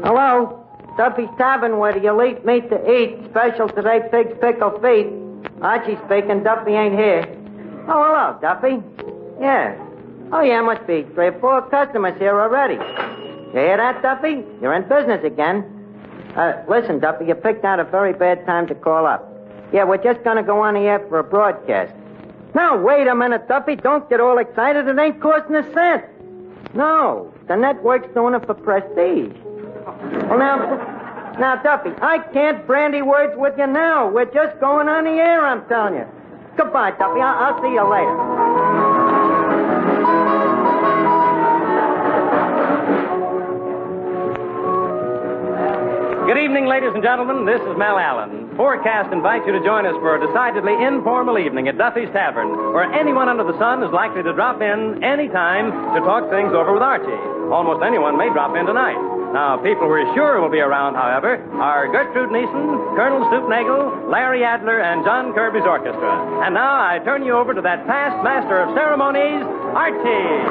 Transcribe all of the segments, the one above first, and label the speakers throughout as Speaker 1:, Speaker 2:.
Speaker 1: Hello? Duffy's Tavern, where the elite meet to eat. Special today, pig's pickle feet. Archie speaking. Duffy ain't here. Oh, hello, Duffy. Yeah. Oh, yeah, must be 3 or 4 customers here already. You hear that, Duffy? You're in business again. Listen, Duffy, you picked out a very bad time to call up. Yeah, we're just going to go on the air for a broadcast. Now, wait a minute, Duffy. Don't get all excited. It ain't costing a cent. No, the network's doing it for prestige. Well, now, Duffy, I can't brandy words with you now. We're just going on the air, I'm telling you. Goodbye, Duffy. I'll see you later.
Speaker 2: Good evening, ladies and gentlemen. This is Mel Allen. Forecast invites you to join us for a decidedly informal evening at Duffy's Tavern, where anyone under the sun is likely to drop in any time to talk things over with Archie. Almost anyone may drop in tonight. Now, people we're sure will be around, however, are Gertrude Neeson, Colonel Stoopnagel, Larry Adler, and John Kirby's orchestra. And now I turn you over to that past master of ceremonies, Archie.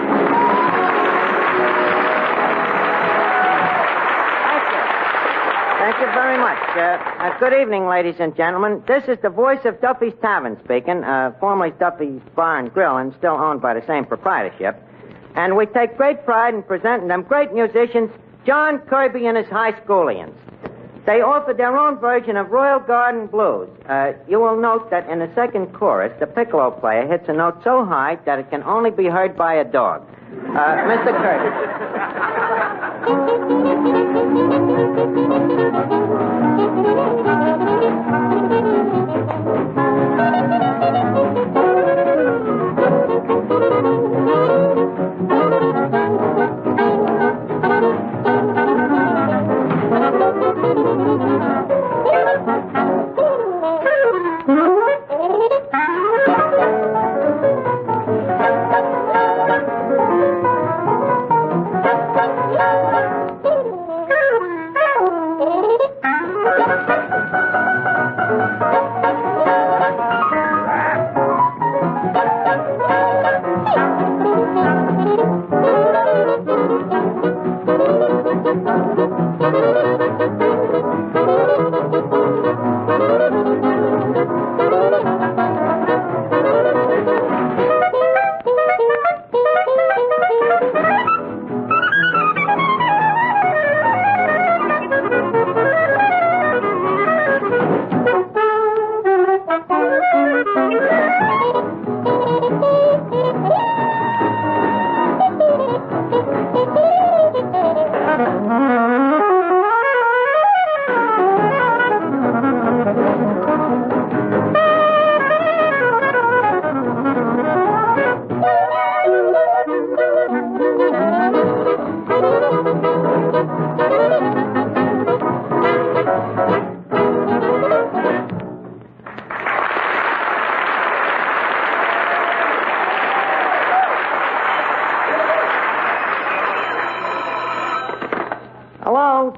Speaker 1: Thank you very much. Good evening, ladies and gentlemen. This is the voice of Duffy's Tavern speaking, formerly Duffy's Bar and Grill and still owned by the same proprietorship. And we take great pride in presenting them great musicians, John Kirby and his high schoolians. They offered their own version of Royal Garden Blues. You will note that in the second chorus, the piccolo player hits a note so high that it can only be heard by a dog. Mr. Kirby.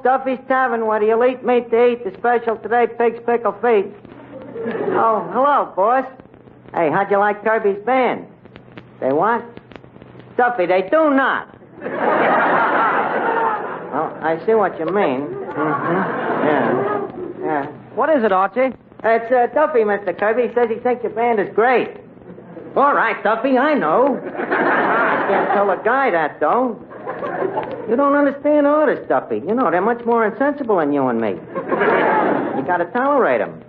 Speaker 1: Duffy's Tavern, where the elite meet to eat. The special today, pig's pickle feet. Oh, hello, boss. Hey, how'd you like Kirby's band? They what? Duffy, they do not. Well, I see what you mean. Mm-hmm. Yeah.
Speaker 3: What is it, Archie?
Speaker 1: It's Duffy, Mr. Kirby. He says he thinks your band is great. All right, Duffy, I know. I can't tell a guy that, though. You don't understand artists, Duffy. You know, they're much more insensible than you and me. You gotta tolerate them.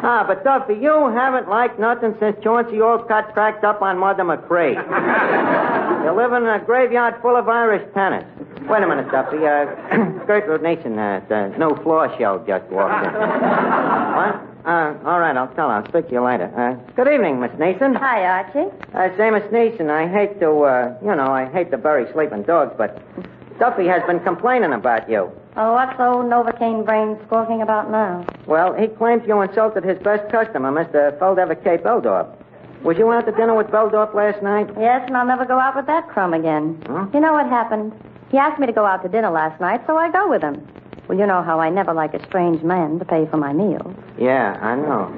Speaker 1: But Duffy, you haven't liked nothing since Chauncey Olcott cracked up on Mother McCree. You're living in a graveyard full of Irish tenants. Wait a minute, Duffy. Gertrude Neeson, the new floor show just walked in. What? All right, I'll tell her. I'll speak to you later. Good evening, Miss Neeson.
Speaker 4: Hi, Archie.
Speaker 1: Say, Miss Neeson, I hate to, I hate to bury sleeping dogs, but Duffy has been complaining about you.
Speaker 4: Oh, what's old Novocaine brain squawking about now?
Speaker 1: Well, he claims you insulted his best customer, Mr. Feldever K. Beldorf. Was you out to dinner with Beldorf last night?
Speaker 4: Yes, and I'll never go out with that crumb again.
Speaker 1: Huh?
Speaker 4: You know what happened? He asked me to go out to dinner last night, so I go with him. Well, you know how I never like a strange man to pay for my meals.
Speaker 1: Yeah, I know.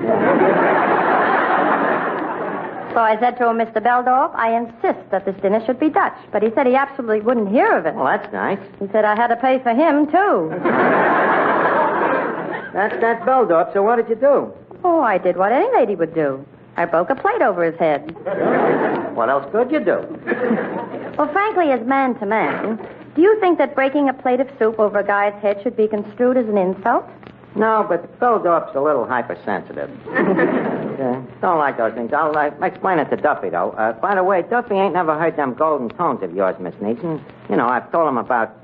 Speaker 4: So I said to him, Mr. Beldorf, I insist that this dinner should be Dutch. But he said he absolutely wouldn't hear of it.
Speaker 1: Well, that's nice.
Speaker 4: He said I had to pay for him, too.
Speaker 1: That's Beldorf, so what did you do?
Speaker 4: Oh, I did what any lady would do. I broke a plate over his head.
Speaker 1: What else could you do?
Speaker 4: Well, frankly, as man to man, do you think that breaking a plate of soup over a guy's head should be construed as an insult?
Speaker 1: No, but Beldorf's a little hypersensitive. Don't like those things. I'll explain it to Duffy, though. By the way, Duffy ain't never heard them golden tones of yours, Miss Neeson. You know, I've told him about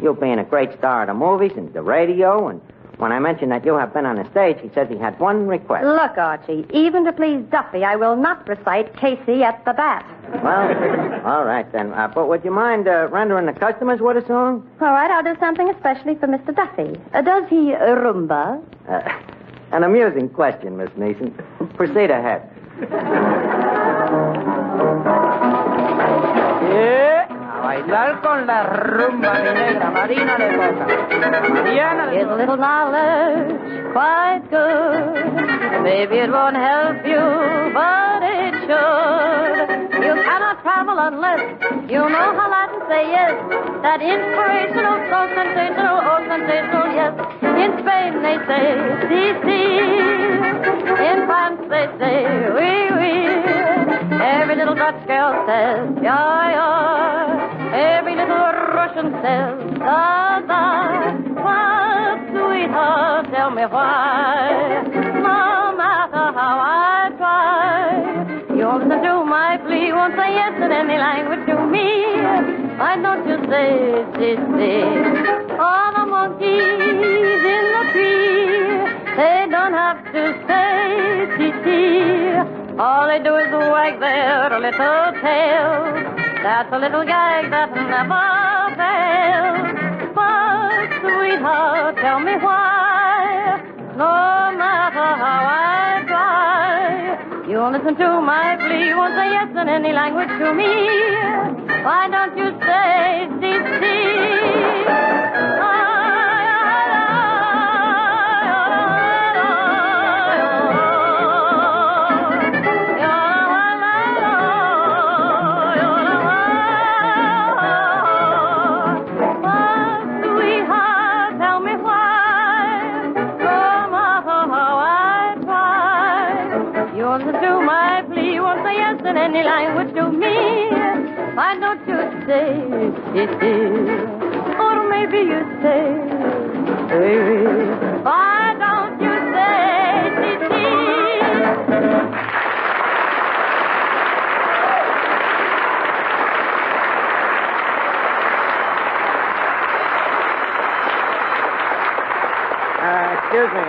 Speaker 1: you being a great star of the movies and the radio, and when I mentioned that you have been on the stage, he says he had one request.
Speaker 4: Look, Archie, even to please Duffy, I will not recite Casey at the bat.
Speaker 1: Well, all right, then. But would you mind rendering the customers with a song?
Speaker 4: All right, I'll do something especially for Mr. Duffy. Does he rumba?
Speaker 1: An amusing question, Miss Neeson. Proceed ahead.
Speaker 3: Bailar con la rumba, mi negra, Marina de Boca. Mariana de
Speaker 4: Is a little knowledge quite good? Maybe it won't help you, but it should. You cannot travel unless you know how Latin say yes. That inspirational, so sensational, oh sensational, yes. In Spain they say, si, si. In France they say, oui, oui. Every little Dutch girl says, yeah, yeah. Every little Russian says, da, da. But, sweetheart, tell me why. No matter how I try, you listen to my plea, won't say yes in any language to me. Why don't you say, si, si? All the monkeys in the tree, they don't have to say, si, si. All they do is wag their little tails. That's a little gag that never fails. But, sweetheart, tell me why. No matter how I try, you'll listen to my plea. You won't say yes in any language to me. Why don't you say, see, in any language to me. Why don't you say, or maybe you say, why don't you say,
Speaker 1: Excuse me.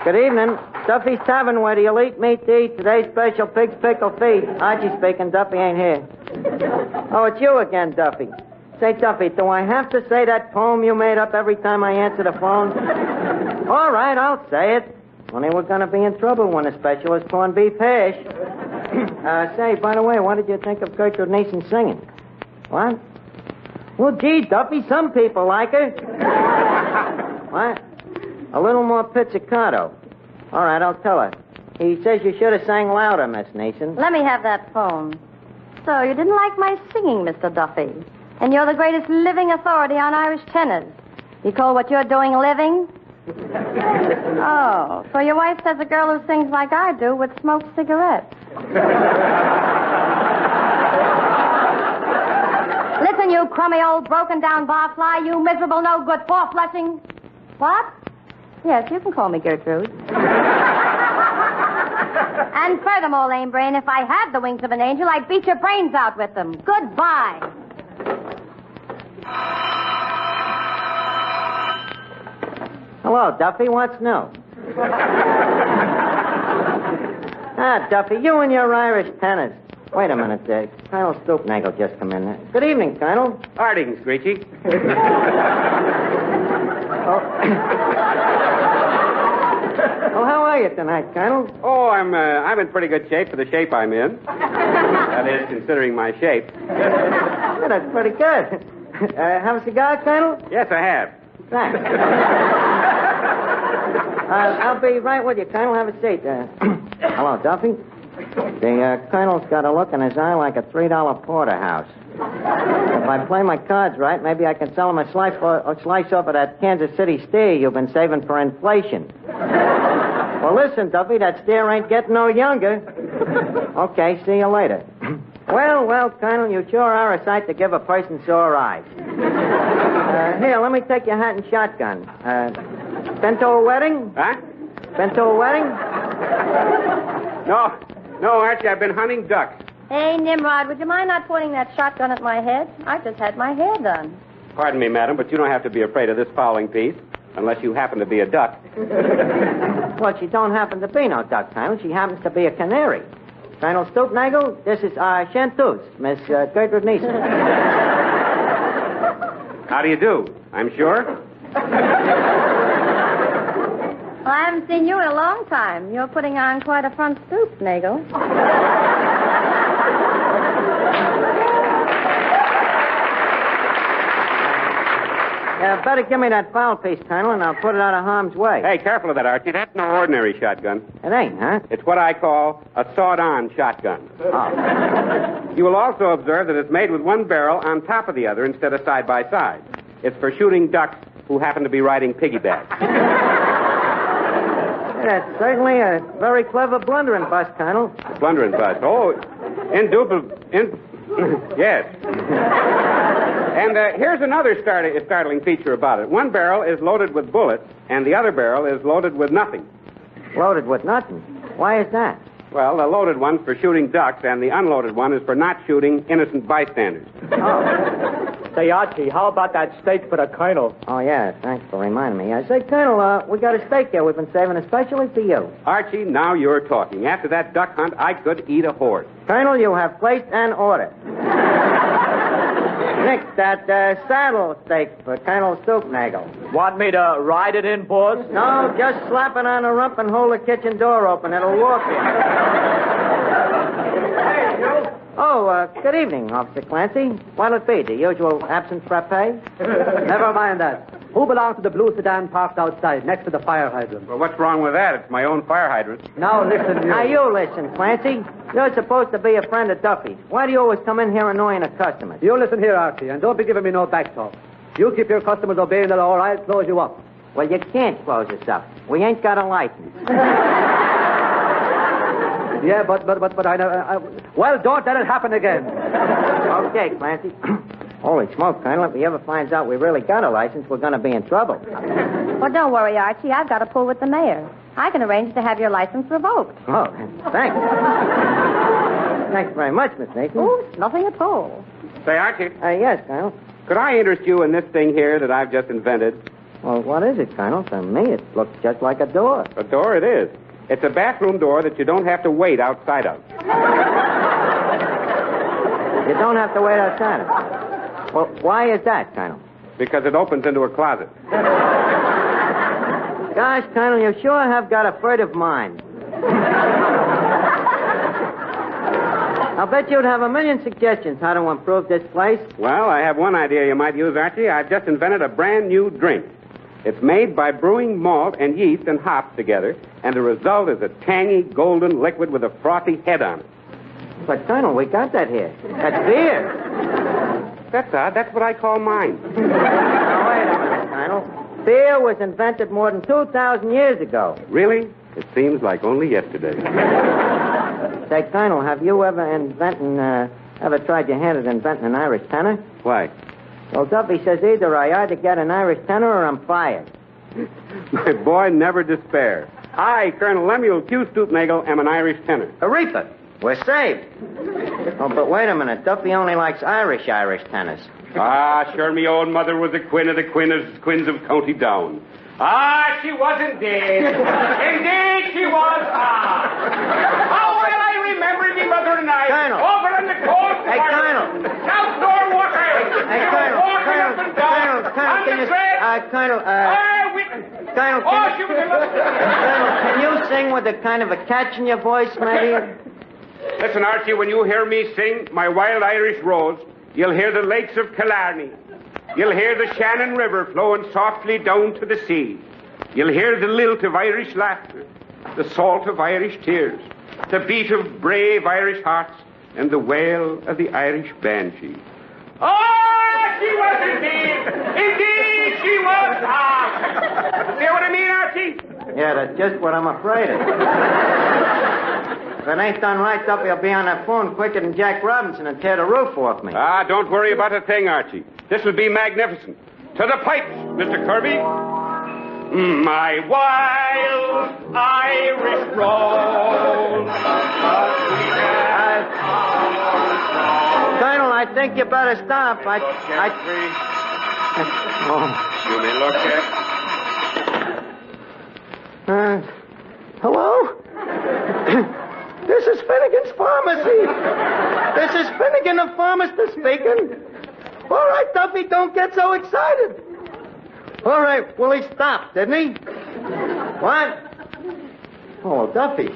Speaker 1: Good evening. Duffy's Tavern, where the elite meet to eat today's special pig's pickle feed. Archie speaking. Duffy ain't here. Oh, it's you again, Duffy. Say, Duffy, do I have to say that poem you made up every time I answer the phone? All right, I'll say it. Only we're going to be in trouble when the special is corned beef hash. Say, by the way, what did you think of Gertrude Neeson singing? What? Well, gee, Duffy, some people like her. What? A little more pizzicato. All right, I'll tell her. He says you should have sang louder, Miss Neeson.
Speaker 4: Let me have that phone. So, you didn't like my singing, Mr. Duffy. And you're the greatest living authority on Irish tenors. You call what you're doing living? Oh, so your wife says a girl who sings like I do would smoke cigarettes. Listen, you crummy old broken-down barfly, you miserable no-good four-flushing... What? Yes, you can call me Gertrude. And furthermore, lame brain, if I had the wings of an angel, I'd beat your brains out with them. Goodbye.
Speaker 1: Hello, Duffy. What's new? Duffy, you and your Irish tenors. Wait a minute. Colonel Stoopnagel just come in. Good evening, Colonel.
Speaker 5: Harding, Screechy.
Speaker 1: Oh, how are you tonight, Colonel?
Speaker 5: Oh, I'm in pretty good shape for the shape I'm in. That is, considering my shape.
Speaker 1: Yeah, that's pretty good. Have a cigar, Colonel?
Speaker 5: Yes, I have.
Speaker 1: Thanks. I'll be right with you, Colonel. Have a seat. Hello, Duffy. The Colonel's got a look in his eye like a $3 porterhouse. If I play my cards right, maybe I can sell him a slice off of that Kansas City steer you've been saving for inflation. Well, listen, Duffy, that steer ain't getting no younger. Okay, see you later. Well, Colonel, you sure are a sight to give a person sore eyes. Here, let me take your hat and shotgun. Been to a wedding?
Speaker 5: Huh?
Speaker 1: Been to a wedding?
Speaker 5: No, Archie, I've been hunting ducks.
Speaker 4: Hey, Nimrod, would you mind not pointing that shotgun at my head? I just had my hair done.
Speaker 5: Pardon me, madam, but you don't have to be afraid of this fowling piece, unless you happen to be a duck.
Speaker 1: Well, she don't happen to be no duck, Colonel. She happens to be a canary. Colonel Stoopnagel, this is our chanteuse, Miss Gertrude Neeson.
Speaker 5: How do you do? I'm sure.
Speaker 4: Well, I haven't seen you in a long time. You're putting on quite a front stoop, Nagel.
Speaker 1: Better give me that foul piece, Colonel, and I'll put it out of harm's way.
Speaker 5: Hey, careful of that, Archie. That's no ordinary shotgun.
Speaker 1: It ain't, huh?
Speaker 5: It's what I call a sawed-on shotgun.
Speaker 1: Oh.
Speaker 5: You will also observe that it's made with one barrel on top of the other instead of side by side. It's for shooting ducks who happen to be riding piggyback.
Speaker 1: That's certainly a very clever blundering bust, Colonel.
Speaker 5: Blundering bust. Oh, yes. And here's another startling feature about it. One barrel is loaded with bullets, and the other barrel is loaded with nothing.
Speaker 1: Loaded with nothing? Why is that?
Speaker 5: Well, the loaded one's for shooting ducks, and the unloaded one is for not shooting innocent bystanders.
Speaker 1: Oh.
Speaker 6: Say, Archie, how about that steak for the Colonel?
Speaker 1: Oh, yeah, thanks for reminding me. I say, Colonel, we got a steak here we've been saving especially for you.
Speaker 5: Archie, now you're talking. After that duck hunt, I could eat a horse.
Speaker 1: Colonel, you have placed an order. Nick, that saddle steak for Colonel Stoopnagel.
Speaker 6: Want me to ride it in, boss?
Speaker 1: No, just slap it on the rump and hold the kitchen door open. It'll walk in. Oh, good evening, Officer Clancy. What'll it be, the usual absence frappe?
Speaker 6: Never mind that. Who belongs to the blue sedan parked outside, next to the fire hydrant?
Speaker 5: Well, what's wrong with that? It's my own fire hydrant.
Speaker 6: Now, listen, you.
Speaker 1: Now, you listen, Clancy. You're supposed to be a friend of Duffy's. Why do you always come in here annoying the customers?
Speaker 6: You listen here, Archie, and don't be giving me no back talk. You keep your customers obeying the law, or I'll close you up.
Speaker 1: Well, you can't close us up. We ain't got a license.
Speaker 6: Yeah, but I never... Well, don't let it happen again.
Speaker 1: Okay, Clancy. Holy smoke, Colonel. If he ever finds out we really got a license, we're going to be in trouble.
Speaker 4: Well, don't worry, Archie. I've got a pull with the mayor. I can arrange to have your license revoked.
Speaker 1: Oh, thanks. Thanks very much, Miss Nathan.
Speaker 4: Oh, nothing at all.
Speaker 5: Say, Archie,
Speaker 1: Yes, Colonel.
Speaker 5: could I interest you in this thing here that I've just invented?
Speaker 1: Well, what is it, Colonel? To me, it looks just like a door.
Speaker 5: A door it is. It's a bathroom door that you don't have to wait outside of.
Speaker 1: You don't have to wait outside of it. Well, why is that, Colonel?
Speaker 5: Because it opens into a closet.
Speaker 1: Gosh, Colonel, you sure have got a furtive mind. I'll bet you'd have a million suggestions how to improve this place.
Speaker 5: Well, I have one idea you might use, Archie. I've just invented a brand new drink. It's made by brewing malt and yeast and hops together, and the result is a tangy, golden liquid with a frothy head on it.
Speaker 1: But, Colonel, we got that here. That's beer.
Speaker 5: That's odd. That's what I call mine.
Speaker 1: Now, wait a minute, Colonel. Beer was invented more than 2,000 years ago.
Speaker 5: Really? It seems like only yesterday.
Speaker 1: Say, Colonel, have you ever tried your hand at inventing an Irish tenor?
Speaker 5: Why?
Speaker 1: Well, Duffy says either I either get an Irish tenor or I'm fired.
Speaker 5: My boy, never despair. I, Colonel Lemuel Q. Stoopnagel, am an Irish tenor.
Speaker 1: Aretha, we're saved. Oh, but wait a minute. Duffy only likes Irish tenors.
Speaker 5: Ah, sure, me own mother was a queen of the queens of County Down. Ah, she was indeed. Indeed, she was. Ah. How well I remember me mother and I.
Speaker 1: Colonel.
Speaker 5: Over in the cold.
Speaker 1: Hey, Colonel.
Speaker 5: Outdoor water.
Speaker 1: Hey, Colonel. Colonel, can you sing with a kind of a catch in your voice, maybe?
Speaker 5: Listen, Archie, when you hear me sing my wild Irish rose, you'll hear the lakes of Killarney. You'll hear the Shannon River flowing softly down to the sea. You'll hear the lilt of Irish laughter, the salt of Irish tears, the beat of brave Irish hearts, and the wail of the Irish banshee. Oh, she was indeed! Indeed, she was! See what I mean, Archie?
Speaker 1: Yeah, that's just what I'm afraid of. If it ain't done right, Duffy will be on that phone quicker than Jack Robinson and tear the roof off me.
Speaker 5: Don't worry about a thing, Archie. This will be magnificent. To the pipes, Mr. Kirby. My wild Irish rose.
Speaker 1: Colonel, I think you better stop.
Speaker 5: You may look at.
Speaker 1: Hello? This is Finnegan's Pharmacy. This is Finnegan, the pharmacist speaking. All right, Duffy, don't get so excited. All right, well, he stopped, didn't he? What? Oh, Duffy.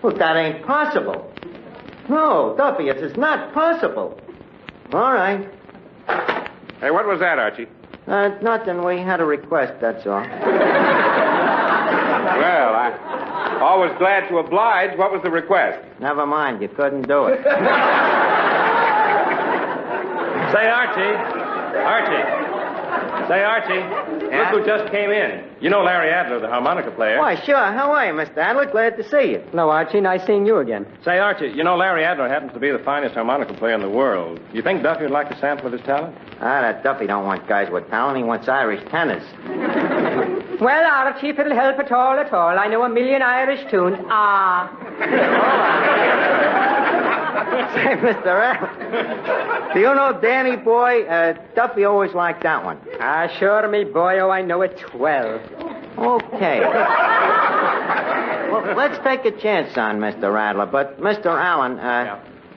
Speaker 1: Look, that ain't possible. No, Duffy, it is not possible. All right.
Speaker 5: Hey, what was that, Archie?
Speaker 1: Nothing. We had a request, that's all.
Speaker 5: Well, I'm always glad to oblige. What was the request?
Speaker 1: Never mind, you couldn't do it.
Speaker 2: Say, Archie. Say, Archie.
Speaker 1: Yeah?
Speaker 2: Look who just came in. You know Larry Adler, the harmonica player.
Speaker 1: Why, sure. How are you, Mr. Adler? Glad to see you.
Speaker 6: Hello, Archie. Nice seeing you again.
Speaker 2: Say, Archie, you know Larry Adler happens to be the finest harmonica player in the world. You think Duffy would like a sample of his talent?
Speaker 1: That Duffy don't want guys with talent. He wants Irish tenors.
Speaker 3: Well, Archie, if it'll help at all, I know a million Irish tunes.
Speaker 1: Say, Mr. Adler, do you know Danny Boy? Duffy always liked that one.
Speaker 3: Sure, me boyo, I know it 12.
Speaker 1: Okay. Well, let's take a chance on Mr. Adler. But, Mr. Allen,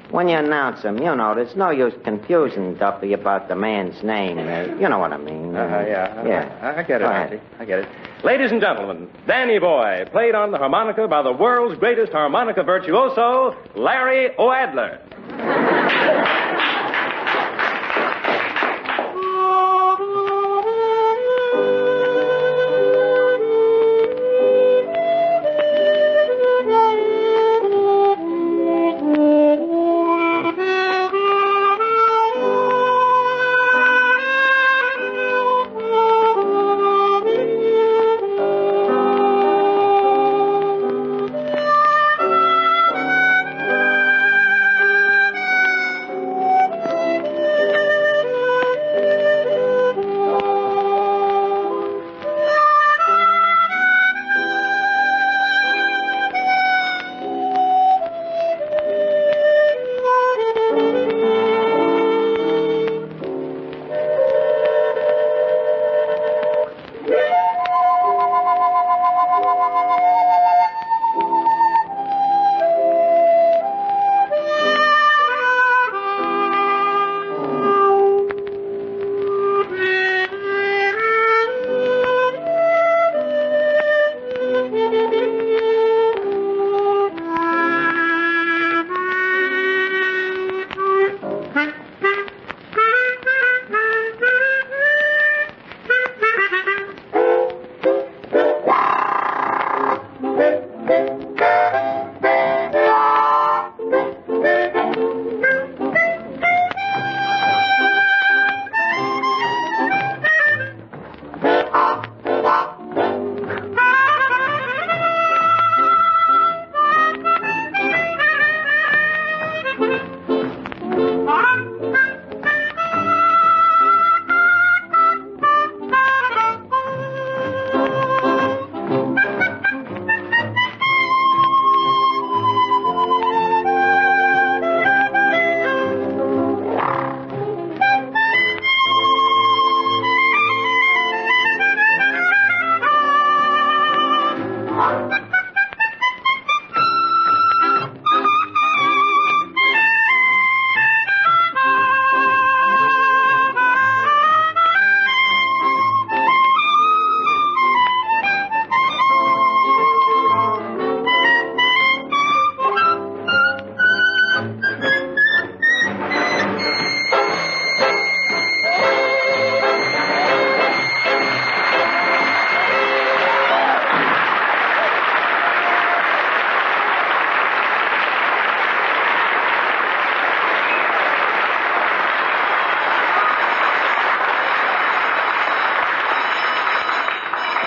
Speaker 1: when you announce him, you know, there's no use confusing Duffy about the man's name. You know what I mean.
Speaker 2: Yeah. I get it,
Speaker 1: Go
Speaker 2: Archie.
Speaker 1: ahead.
Speaker 2: I get it. Ladies and gentlemen, Danny Boy, played on the harmonica by the world's greatest harmonica virtuoso, Larry O'Adler.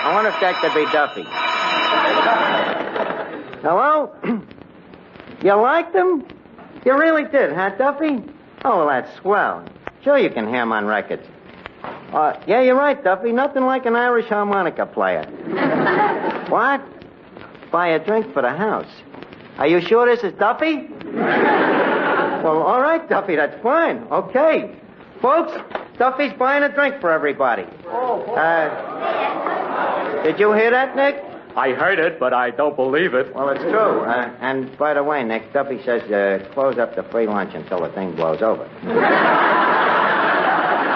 Speaker 1: I wonder if that could be Duffy. Hello? You liked him? You really did, huh, Duffy? Oh, well, that's swell. Sure you can hear him on records. Yeah, you're right, Duffy. Nothing like an Irish harmonica player. What? Buy a drink for the house. Are you sure this is Duffy? Well, all right, Duffy, that's fine. Okay. Folks, Duffy's buying a drink for everybody. Did you hear that, Nick?
Speaker 7: I heard it, but I don't believe it.
Speaker 1: Well, it's true. And by the way, Nick, Duffy says close up the free lunch until the thing blows over.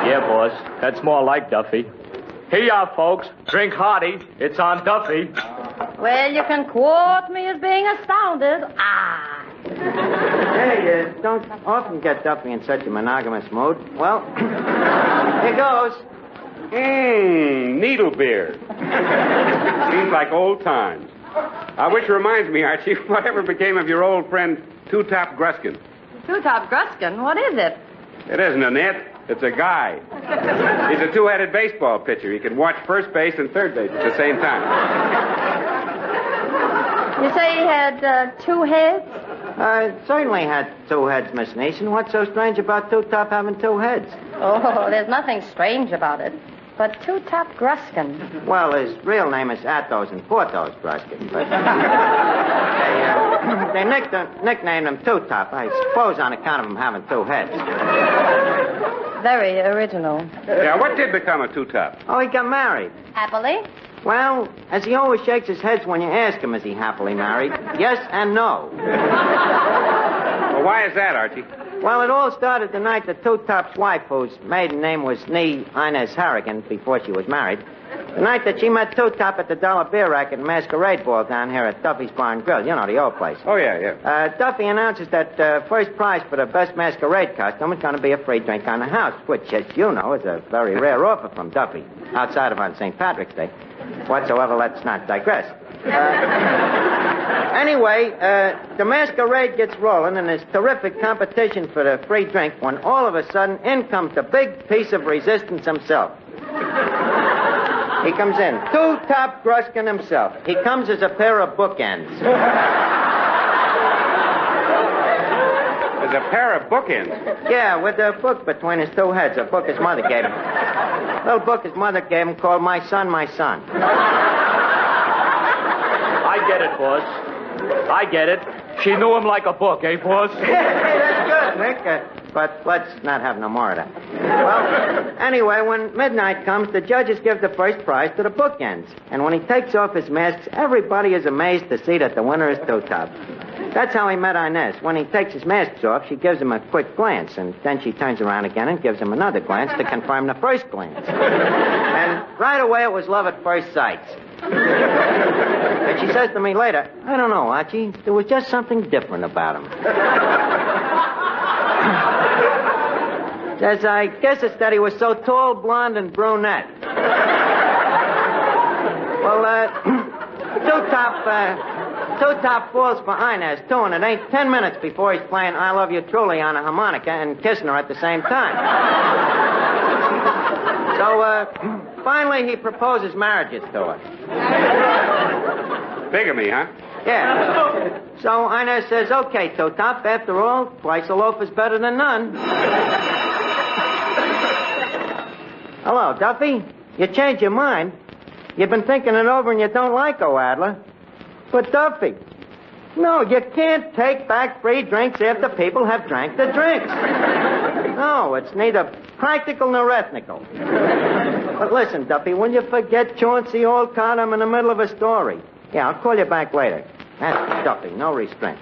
Speaker 7: Yeah, boss. That's more like Duffy. Here you are, folks. Drink hearty. It's on Duffy.
Speaker 4: Well, you can quote me as being astounded.
Speaker 1: Hey, don't often get Duffy in such a monogamous mood. Well, here goes.
Speaker 5: Needle beer. Seems like old times. Which reminds me, Archie, whatever became of your old friend Two-Top Gruskin?
Speaker 4: Two-Top Gruskin? What is it?
Speaker 5: It isn't a net. It's a guy. He's a two-headed baseball pitcher. He can watch first base and third base at the same time.
Speaker 4: You say he had 2 heads?
Speaker 1: Certainly had 2 heads, Miss Neeson. What's so strange about Two-Top having 2 heads?
Speaker 4: Oh, there's nothing strange about it. But Two-Top Gruskin.
Speaker 1: Well, his real name is Athos and Porthos Gruskin. But they nicknamed him Two-Top, I suppose on account of him having 2 heads.
Speaker 4: Very original.
Speaker 5: Yeah, what did become of Two-Top?
Speaker 1: Oh, he got married.
Speaker 4: Happily?
Speaker 1: Well, as he always shakes his head when you ask him, is he happily married? Yes and no.
Speaker 5: Well, why is that, Archie?
Speaker 1: Well, it all started the night that Two-Top's wife, whose maiden name was Inez Harrigan before she was married, the night that she met Two-Top at the Dollar Beer Racket and Masquerade Ball down here at Duffy's Bar and Grill. You know, the old place.
Speaker 5: Oh, yeah.
Speaker 1: Duffy announces that first prize for the best masquerade costume is going to be a free drink on the house, which, as you know, is a very rare offer from Duffy, outside of on St. Patrick's Day. Whatsoever, let's not digress. Anyway, the masquerade gets rolling, and there's terrific competition for the free drink when all of a sudden in comes the big piece of resistance himself. He comes in. Two-Top Gruskin himself. He comes as a pair of bookends.
Speaker 5: There's a pair of bookends?
Speaker 1: Yeah, with a book between his 2 heads, a book his mother gave him. Little book his mother gave him called My Son, My Son.
Speaker 7: I get it, boss. I get it. She knew him like a book, eh, boss?
Speaker 1: Hey, that's good, Nick. But let's not have no more of that. Well, anyway, when midnight comes, the judges give the first prize to the bookends. And when he takes off his masks, everybody is amazed to see that the winner is Two-Top. That's how he met Inez. When he takes his masks off, she gives him a quick glance, and then she turns around again and gives him another glance to confirm the first glance. And right away, it was love at first sight. And she says to me later, I don't know, Archie, there was just something different about him. Says, I guess it's that he was so tall, blonde, and brunette. Well, Two-Top falls for Inez, too, and it ain't 10 minutes before he's playing I Love You Truly on a harmonica and kissing her at the same time. So, finally, he proposes marriages to her.
Speaker 5: Bigamy, huh?
Speaker 1: Yeah. So Inez says, okay, Two-Top, after all, twice a loaf is better than none. Hello, Duffy. You changed your mind. You've been thinking it over and you don't like O'Adler. But, Duffy, no, you can't take back free drinks after people have drank the drinks. No, it's neither practical nor ethnical. But listen, Duffy, will you forget Chauncey Olcott? I'm in the middle of a story. Yeah, I'll call you back later. That's Duffy, no restraint.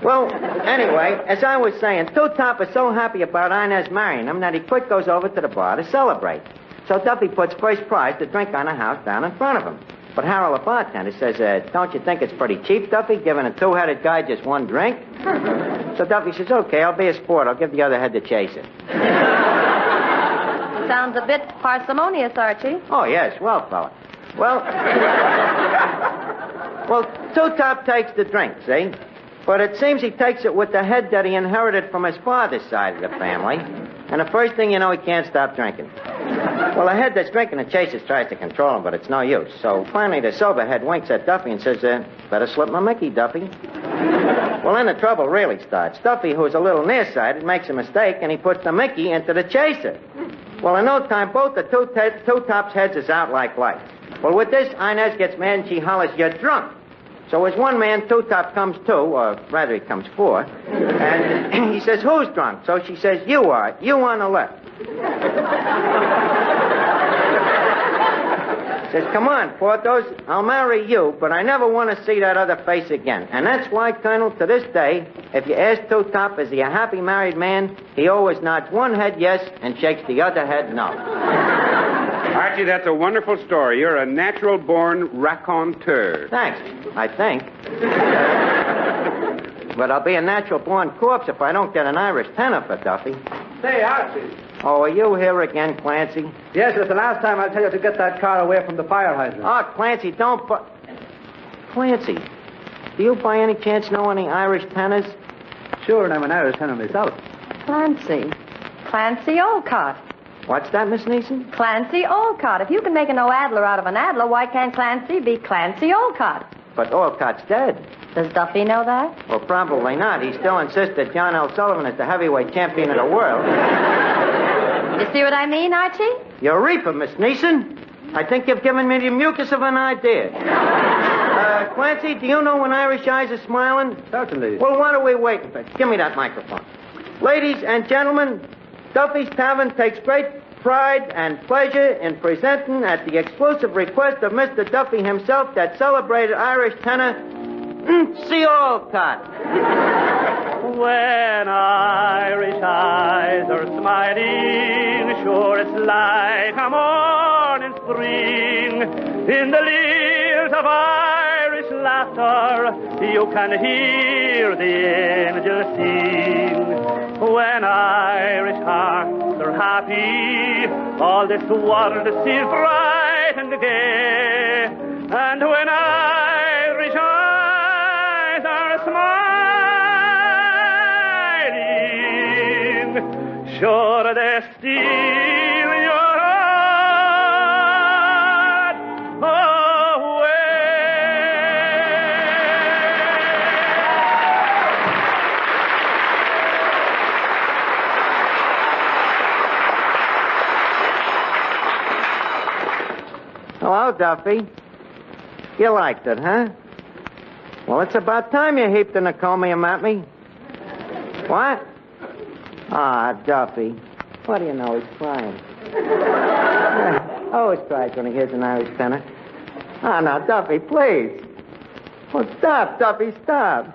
Speaker 1: Well, anyway, as I was saying, Two-Top is so happy about Inez marrying him that he quick goes over to the bar to celebrate. So Duffy puts first prize to drink on the house down in front of him. But Harold, the bartender, says, don't you think it's pretty cheap, Duffy, giving a 2-headed guy just 1 drink? So Duffy says, okay, I'll be a sport. I'll give the other head to chase it.
Speaker 4: Sounds a bit parsimonious, Archie.
Speaker 1: Oh, yes, well, fella. Well, Two-Top takes the drink, see? But it seems he takes it with the head that he inherited from his father's side of the family. And the first thing you know, he can't stop drinking. Well, the head that's drinking the chasers tries to control him, but it's no use. So finally, the sober head winks at Duffy and says, better slip my Mickey, Duffy. Well, then the trouble really starts. Duffy, who's a little nearsighted, makes a mistake, and he puts the Mickey into the chaser. Well, in no time, both the two tops' heads is out like lights. Well, with this, Inez gets mad and she hollers, "You're drunk." So as one man, two top comes two, or rather he comes four, and he says, "Who's drunk?" So she says, "You are. You on the left." Says, "Come on, Porthos, I'll marry you, but I never want to see that other face again." And that's why, Colonel, to this day, if you ask Two Top, is he a happy married man, he always nods one head yes and shakes the other head no.
Speaker 5: Archie, that's a wonderful story. You're a natural-born raconteur.
Speaker 1: Thanks, I think. But I'll be a natural-born corpse if I don't get an Irish tenor for Duffy.
Speaker 6: Say, Archie.
Speaker 1: Oh, are you here again, Clancy?
Speaker 6: Yes, it's the last time I'll tell you to get that car away from the fire hydrant.
Speaker 1: Oh, Clancy, don't Clancy, do you by any chance know any Irish tenors?
Speaker 6: Sure, and I'm an Irish tenor myself.
Speaker 4: Clancy Olcott.
Speaker 1: What's that, Miss Neeson?
Speaker 4: Clancy Olcott. If you can make an O-Adler out of an Adler, why can't Clancy be Clancy Olcott?
Speaker 1: But Olcott's dead.
Speaker 4: Does Duffy know that?
Speaker 1: Well, probably not. He still insists that John L. Sullivan is the heavyweight champion of the world.
Speaker 4: You see what I mean, Archie?
Speaker 1: Eureka, Miss Neeson. I think you've given me the mucus of an idea. Clancy, do you know when Irish eyes are smiling?
Speaker 6: Certainly.
Speaker 1: Well, what are we waiting for? Give me that microphone. Ladies and gentlemen, Duffy's Tavern takes great pride and pleasure in presenting, at the exclusive request of Mr. Duffy himself, that celebrated Irish tenor, C. Olcott.
Speaker 7: When Irish eyes are smiling, sure it's like a morning spring. In the lilt of Irish laughter, you can hear the angels sing. When Irish hearts are happy, all this world seems bright and gay. And when Irish eyes are smiling, sure they steal your heart away.
Speaker 1: Hello, Duffy. You liked it, huh? Well, it's about time you heaped an encomium at me. What? Ah, Duffy. What do you know? He's crying. Always cries when he hears an Irish tenor. Ah, now, Duffy, please. Well, stop, Duffy, stop.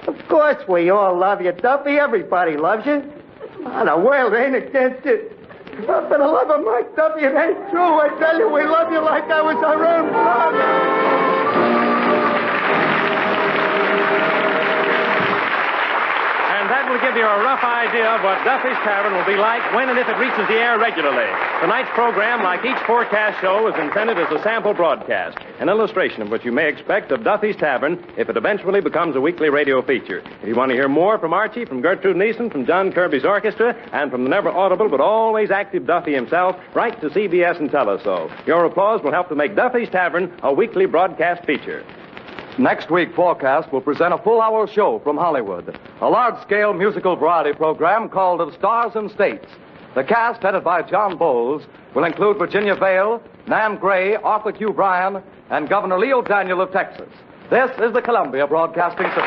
Speaker 1: Of course we all love you, Duffy. Everybody loves you. Ah, the world ain't against you. But for the love of Mike, Duffy, it ain't true. I tell you, we love you like I was our own father.
Speaker 2: That will give you a rough idea of what Duffy's Tavern will be like when and if it reaches the air regularly. Tonight's program, like each forecast show, is intended as a sample broadcast, an illustration of what you may expect of Duffy's Tavern if it eventually becomes a weekly radio feature. If you want to hear more from Archie, from Gertrude Neeson, from John Kirby's orchestra, and from the never audible but always active Duffy himself, write to CBS and tell us so. Your applause will help to make Duffy's Tavern a weekly broadcast feature.
Speaker 8: Next week, Forecast will present a full-hour show from Hollywood, a large-scale musical variety program called Of Stars and States. The cast, headed by John Bowles, will include Virginia Vale, Nan Gray, Arthur Q. Bryan, and Governor Leo Daniel of Texas. This is the Columbia Broadcasting System.